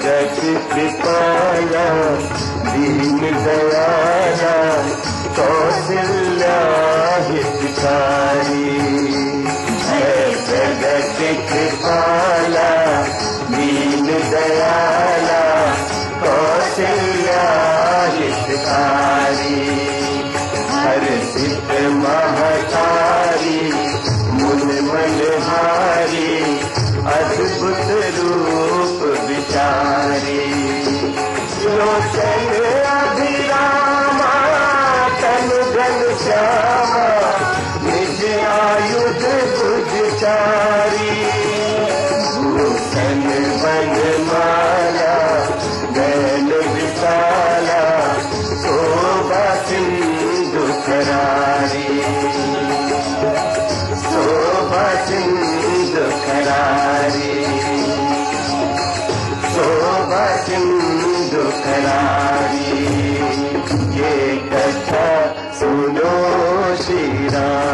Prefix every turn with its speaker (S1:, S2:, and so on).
S1: जगत कृपाला दीन दयाला कौशल्या हितकारी है जगत कृपाला दीन दयाला कौशल्या हितकारी हर सिद्ध महतारी मुन मनहारी अद्भुत रूप विचारी लोचन अभिरामा तन घन श्यामा निज आयुध भुजचारी भूषण वनमाला गैल विशाला शोभा सिंधु करारी शोभा सिंधु करारी शोभा सिंधु करारी ये कथा सुनो श्री राम।